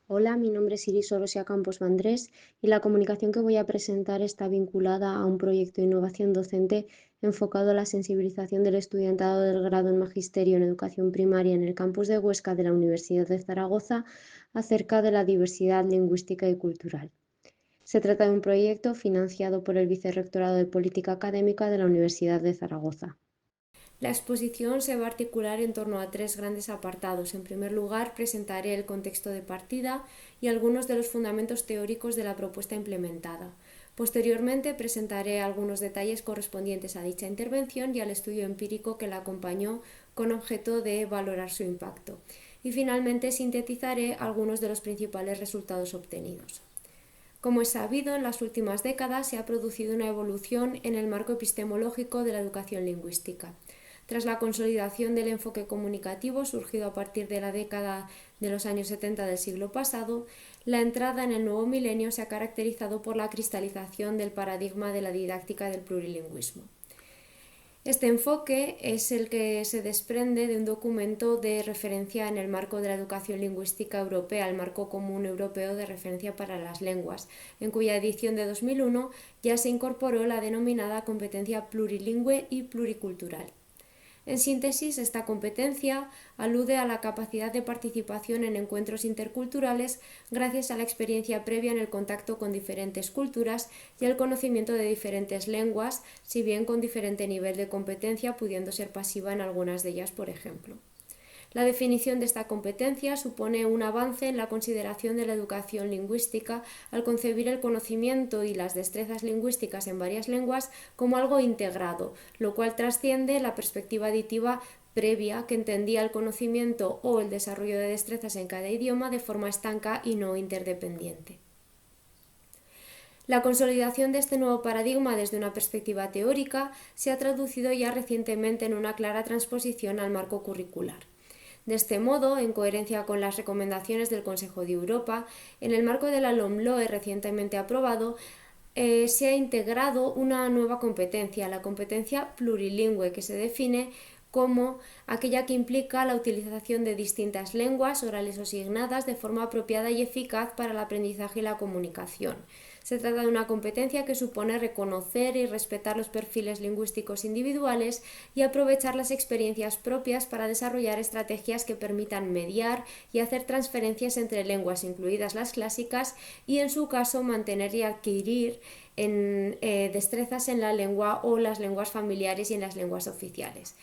Hola, mi nombre es Iris Orosia Campos Vandrés y la comunicación que voy a presentar está vinculada a un proyecto de innovación docente enfocado a la sensibilización del estudiantado del grado en Magisterio en Educación Primaria en el campus de Huesca de la Universidad de Zaragoza acerca de la diversidad lingüística y cultural. Se trata de un proyecto financiado por el Vicerrectorado de Política Académica de la Universidad de Zaragoza. La exposición se va a articular en torno a tres grandes apartados. En primer lugar, presentaré el contexto de partida y algunos de los fundamentos teóricos de la propuesta implementada. Posteriormente, presentaré algunos detalles correspondientes a dicha intervención y al estudio empírico que la acompañó con objeto de valorar su impacto. Y finalmente, sintetizaré algunos de los principales resultados obtenidos. Como es sabido, en las últimas décadas se ha producido una evolución en el marco epistemológico de la educación lingüística. Tras la consolidación del enfoque comunicativo surgido a partir de la década de los años 70 del siglo pasado, la entrada en el nuevo milenio se ha caracterizado por la cristalización del paradigma de la didáctica del plurilingüismo. Este enfoque es el que se desprende de un documento de referencia en el marco de la educación lingüística europea, el Marco Común Europeo de Referencia para las Lenguas, en cuya edición de 2001 ya se incorporó la denominada competencia plurilingüe y pluricultural. En síntesis, esta competencia alude a la capacidad de participación en encuentros interculturales gracias a la experiencia previa en el contacto con diferentes culturas y al conocimiento de diferentes lenguas, si bien con diferente nivel de competencia, pudiendo ser pasiva en algunas de ellas, por ejemplo. La definición de esta competencia supone un avance en la consideración de la educación lingüística al concebir el conocimiento y las destrezas lingüísticas en varias lenguas como algo integrado, lo cual trasciende la perspectiva aditiva previa que entendía el conocimiento o el desarrollo de destrezas en cada idioma de forma estanca y no interdependiente. La consolidación de este nuevo paradigma desde una perspectiva teórica se ha traducido ya recientemente en una clara transposición al marco curricular. De este modo, en coherencia con las recomendaciones del Consejo de Europa, en el marco de la LOMLOE recientemente aprobado, se ha integrado una nueva competencia, la competencia plurilingüe, que se define como aquella que implica la utilización de distintas lenguas, orales o signadas, de forma apropiada y eficaz para el aprendizaje y la comunicación. Se trata de una competencia que supone reconocer y respetar los perfiles lingüísticos individuales y aprovechar las experiencias propias para desarrollar estrategias que permitan mediar y hacer transferencias entre lenguas, incluidas las clásicas, y en su caso mantener y adquirir destrezas en la lengua o las lenguas familiares y en las lenguas oficiales.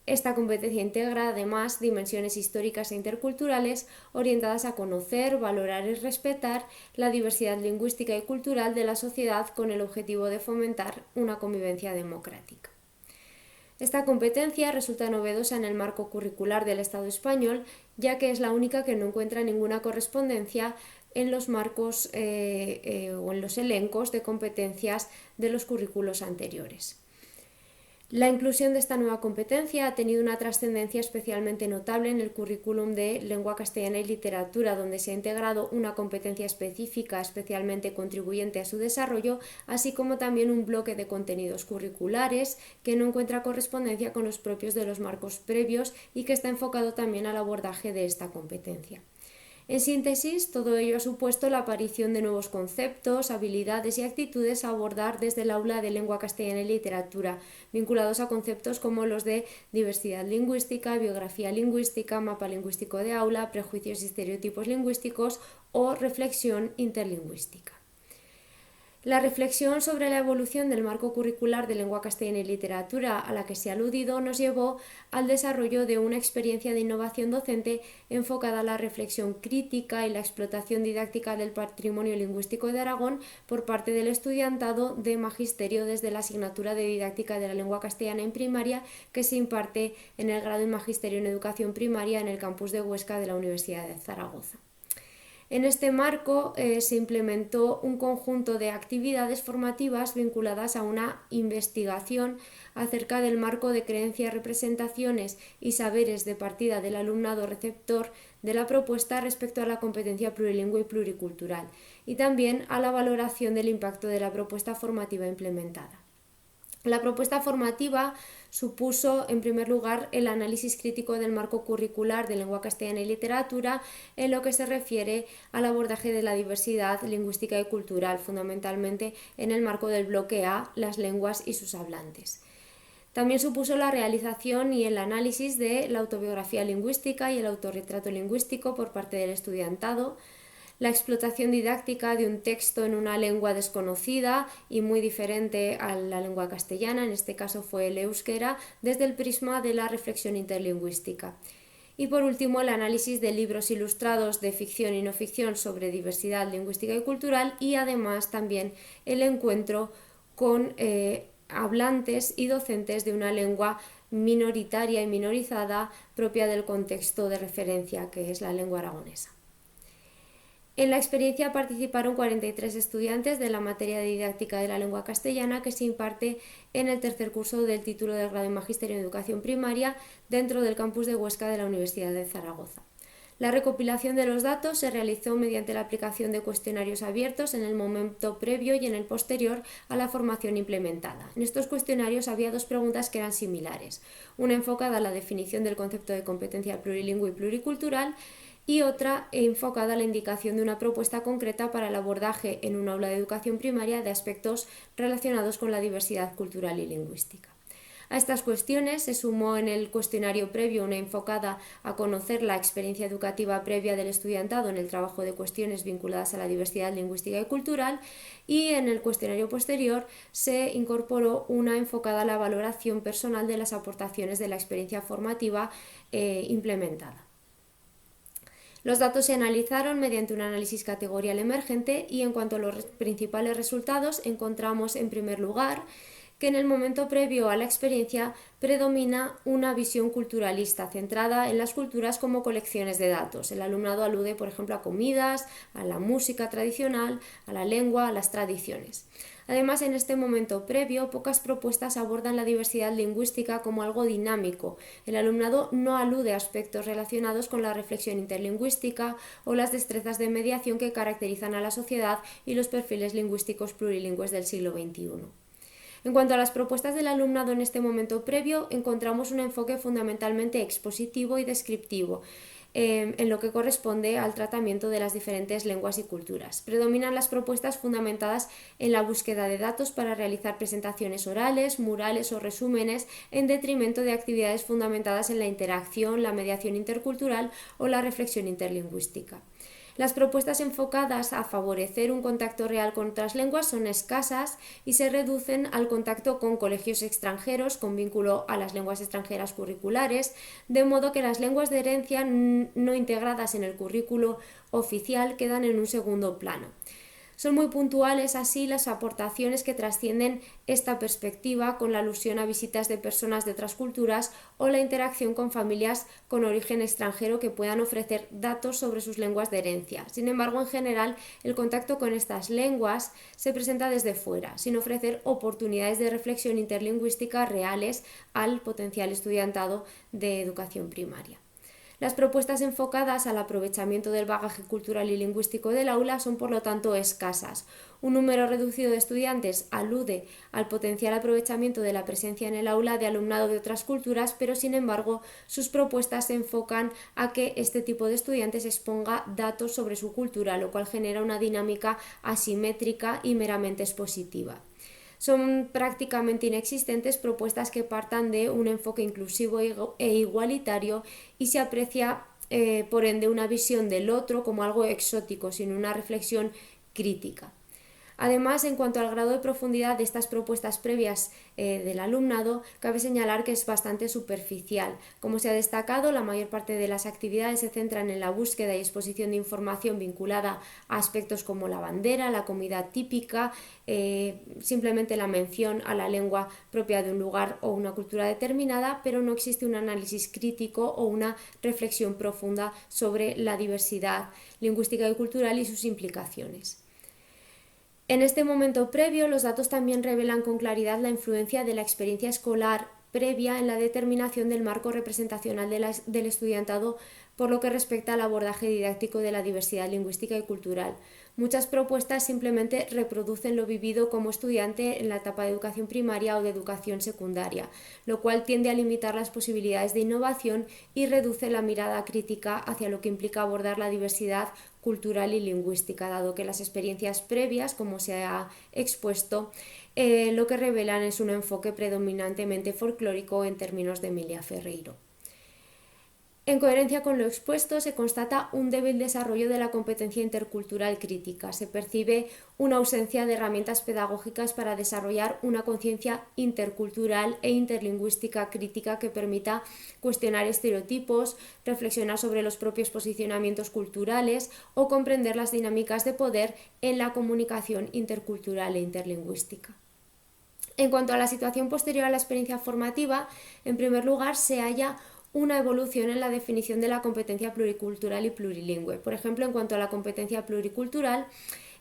Esta competencia integra además dimensiones históricas e interculturales orientadas a conocer, valorar y respetar la diversidad lingüística y cultural de la sociedad con el objetivo de fomentar una convivencia democrática. Esta competencia resulta novedosa en el marco curricular del Estado español, ya que es la única que no encuentra ninguna correspondencia en los marcos o en los elencos de competencias de los currículos anteriores. La inclusión de esta nueva competencia ha tenido una trascendencia especialmente notable en el currículum de Lengua Castellana y Literatura, donde se ha integrado una competencia específica especialmente contribuyente a su desarrollo, así como también un bloque de contenidos curriculares que no encuentra correspondencia con los propios de los marcos previos y que está enfocado también al abordaje de esta competencia. En síntesis, todo ello ha supuesto la aparición de nuevos conceptos, habilidades y actitudes a abordar desde el aula de lengua castellana y literatura, vinculados a conceptos como los de diversidad lingüística, biografía lingüística, mapa lingüístico de aula, prejuicios y estereotipos lingüísticos o reflexión interlingüística. La reflexión sobre la evolución del marco curricular de lengua castellana y literatura a la que se ha aludido nos llevó al desarrollo de una experiencia de innovación docente enfocada a la reflexión crítica y la explotación didáctica del patrimonio lingüístico de Aragón por parte del estudiantado de magisterio desde la asignatura de didáctica de la lengua castellana en primaria que se imparte en el grado en magisterio en educación primaria en el campus de Huesca de la Universidad de Zaragoza. En este marco se implementó un conjunto de actividades formativas vinculadas a una investigación acerca del marco de creencias, representaciones y saberes de partida del alumnado receptor de la propuesta respecto a la competencia plurilingüe y pluricultural y también a la valoración del impacto de la propuesta formativa implementada. La propuesta formativa supuso, en primer lugar, el análisis crítico del marco curricular de lengua castellana y literatura en lo que se refiere al abordaje de la diversidad lingüística y cultural, fundamentalmente en el marco del bloque A, las lenguas y sus hablantes. También supuso la realización y el análisis de la autobiografía lingüística y el autorretrato lingüístico por parte del estudiantado, la explotación didáctica de un texto en una lengua desconocida y muy diferente a la lengua castellana, en este caso fue el euskera, desde el prisma de la reflexión interlingüística. Y por último, el análisis de libros ilustrados de ficción y no ficción sobre diversidad lingüística y cultural, y además también el encuentro con hablantes y docentes de una lengua minoritaria y minorizada propia del contexto de referencia, que es la lengua aragonesa. En la experiencia participaron 43 estudiantes de la materia de didáctica de la lengua castellana que se imparte en el tercer curso del título del grado en Magisterio en Educación Primaria dentro del campus de Huesca de la Universidad de Zaragoza. La recopilación de los datos se realizó mediante la aplicación de cuestionarios abiertos en el momento previo y en el posterior a la formación implementada. En estos cuestionarios había dos preguntas que eran similares, una enfocada a la definición del concepto de competencia plurilingüe y pluricultural y otra enfocada a la indicación de una propuesta concreta para el abordaje en un aula de educación primaria de aspectos relacionados con la diversidad cultural y lingüística. A estas cuestiones se sumó en el cuestionario previo una enfocada a conocer la experiencia educativa previa del estudiantado en el trabajo de cuestiones vinculadas a la diversidad lingüística y cultural, y en el cuestionario posterior se incorporó una enfocada a la valoración personal de las aportaciones de la experiencia formativa implementada. Los datos se analizaron mediante un análisis categorial emergente y en cuanto a los principales resultados encontramos en primer lugar que en el momento previo a la experiencia predomina una visión culturalista centrada en las culturas como colecciones de datos. El alumnado alude, por ejemplo, a comidas, a la música tradicional, a la lengua, a las tradiciones. Además, en este momento previo, pocas propuestas abordan la diversidad lingüística como algo dinámico. El alumnado no alude a aspectos relacionados con la reflexión interlingüística o las destrezas de mediación que caracterizan a la sociedad y los perfiles lingüísticos plurilingües del siglo XXI. En cuanto a las propuestas del alumnado en este momento previo, encontramos un enfoque fundamentalmente expositivo y descriptivo, en lo que corresponde al tratamiento de las diferentes lenguas y culturas. Predominan las propuestas fundamentadas en la búsqueda de datos para realizar presentaciones orales, murales o resúmenes, en detrimento de actividades fundamentadas en la interacción, la mediación intercultural o la reflexión interlingüística. Las propuestas enfocadas a favorecer un contacto real con otras lenguas son escasas y se reducen al contacto con colegios extranjeros con vínculo a las lenguas extranjeras curriculares, de modo que las lenguas de herencia no integradas en el currículo oficial quedan en un segundo plano. Son muy puntuales así las aportaciones que trascienden esta perspectiva con la alusión a visitas de personas de otras culturas o la interacción con familias con origen extranjero que puedan ofrecer datos sobre sus lenguas de herencia. Sin embargo, en general, el contacto con estas lenguas se presenta desde fuera, sin ofrecer oportunidades de reflexión interlingüística reales al potencial estudiantado de educación primaria. Las propuestas enfocadas al aprovechamiento del bagaje cultural y lingüístico del aula son, por lo tanto, escasas. Un número reducido de estudiantes alude al potencial aprovechamiento de la presencia en el aula de alumnado de otras culturas, pero, sin embargo, sus propuestas se enfocan a que este tipo de estudiantes exponga datos sobre su cultura, lo cual genera una dinámica asimétrica y meramente expositiva. Son prácticamente inexistentes propuestas que partan de un enfoque inclusivo e igualitario y se aprecia por ende una visión del otro como algo exótico, sin una reflexión crítica. Además, en cuanto al grado de profundidad de estas propuestas previas del alumnado, cabe señalar que es bastante superficial. Como se ha destacado, la mayor parte de las actividades se centran en la búsqueda y exposición de información vinculada a aspectos como la bandera, la comida típica, simplemente la mención a la lengua propia de un lugar o una cultura determinada, pero no existe un análisis crítico o una reflexión profunda sobre la diversidad lingüística y cultural y sus implicaciones. En este momento previo, los datos también revelan con claridad la influencia de la experiencia escolar previa en la determinación del marco representacional del estudiantado por lo que respecta al abordaje didáctico de la diversidad lingüística y cultural. Muchas propuestas simplemente reproducen lo vivido como estudiante en la etapa de educación primaria o de educación secundaria, lo cual tiende a limitar las posibilidades de innovación y reduce la mirada crítica hacia lo que implica abordar la diversidad cultural y lingüística, dado que las experiencias previas, como se ha expuesto, lo que revelan es un enfoque predominantemente folclórico en términos de Emilia Ferreiro. En coherencia con lo expuesto, se constata un débil desarrollo de la competencia intercultural crítica. Se percibe una ausencia de herramientas pedagógicas para desarrollar una conciencia intercultural e interlingüística crítica que permita cuestionar estereotipos, reflexionar sobre los propios posicionamientos culturales o comprender las dinámicas de poder en la comunicación intercultural e interlingüística. En cuanto a la situación posterior a la experiencia formativa, en primer lugar se halla una evolución en la definición de la competencia pluricultural y plurilingüe. Por ejemplo, en cuanto a la competencia pluricultural,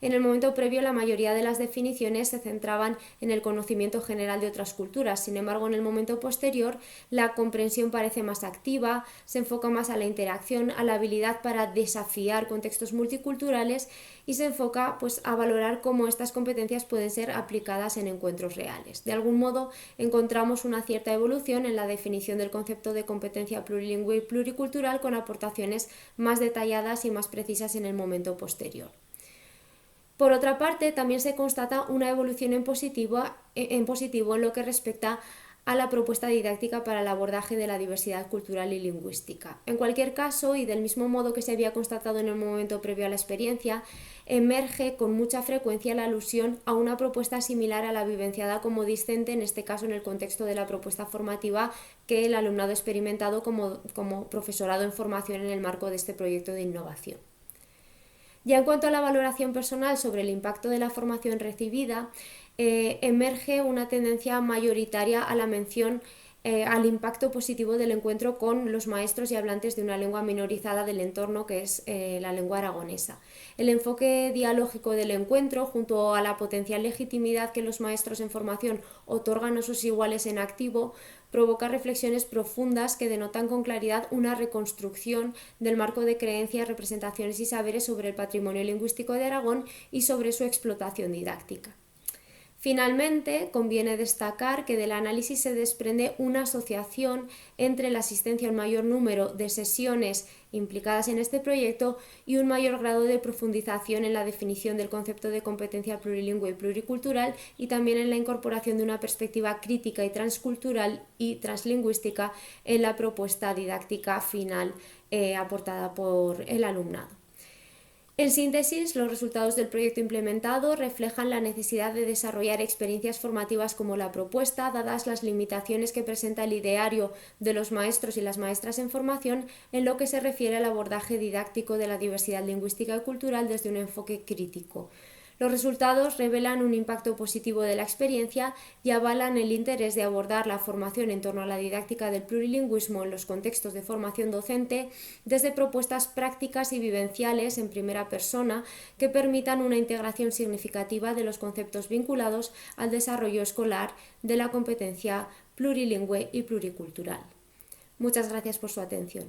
en el momento previo la mayoría de las definiciones se centraban en el conocimiento general de otras culturas. Sin embargo, en el momento posterior la comprensión parece más activa, se enfoca más a la interacción, a la habilidad para desafiar contextos multiculturales y se enfoca a valorar cómo estas competencias pueden ser aplicadas en encuentros reales. De algún modo encontramos una cierta evolución en la definición del concepto de competencia plurilingüe y pluricultural con aportaciones más detalladas y más precisas en el momento posterior. Por otra parte, también se constata una evolución en positivo en lo que respecta a la propuesta didáctica para el abordaje de la diversidad cultural y lingüística. En cualquier caso, y del mismo modo que se había constatado en el momento previo a la experiencia, emerge con mucha frecuencia la alusión a una propuesta similar a la vivenciada como discente, en este caso en el contexto de la propuesta formativa que el alumnado ha experimentado como profesorado en formación en el marco de este proyecto de innovación. Ya en cuanto a la valoración personal sobre el impacto de la formación recibida, emerge una tendencia mayoritaria a la mención al impacto positivo del encuentro con los maestros y hablantes de una lengua minorizada del entorno, que es la lengua aragonesa. El enfoque dialógico del encuentro, junto a la potencial legitimidad que los maestros en formación otorgan a sus iguales en activo, provoca reflexiones profundas que denotan con claridad una reconstrucción del marco de creencias, representaciones y saberes sobre el patrimonio lingüístico de Aragón y sobre su explotación didáctica. Finalmente, conviene destacar que del análisis se desprende una asociación entre la asistencia a un mayor número de sesiones implicadas en este proyecto y un mayor grado de profundización en la definición del concepto de competencia plurilingüe y pluricultural y también en la incorporación de una perspectiva crítica y transcultural y translingüística en la propuesta didáctica final aportada por el alumnado. En síntesis, los resultados del proyecto implementado reflejan la necesidad de desarrollar experiencias formativas como la propuesta, dadas las limitaciones que presenta el ideario de los maestros y las maestras en formación en lo que se refiere al abordaje didáctico de la diversidad lingüística y cultural desde un enfoque crítico. Los resultados revelan un impacto positivo de la experiencia y avalan el interés de abordar la formación en torno a la didáctica del plurilingüismo en los contextos de formación docente desde propuestas prácticas y vivenciales en primera persona que permitan una integración significativa de los conceptos vinculados al desarrollo escolar de la competencia plurilingüe y pluricultural. Muchas gracias por su atención.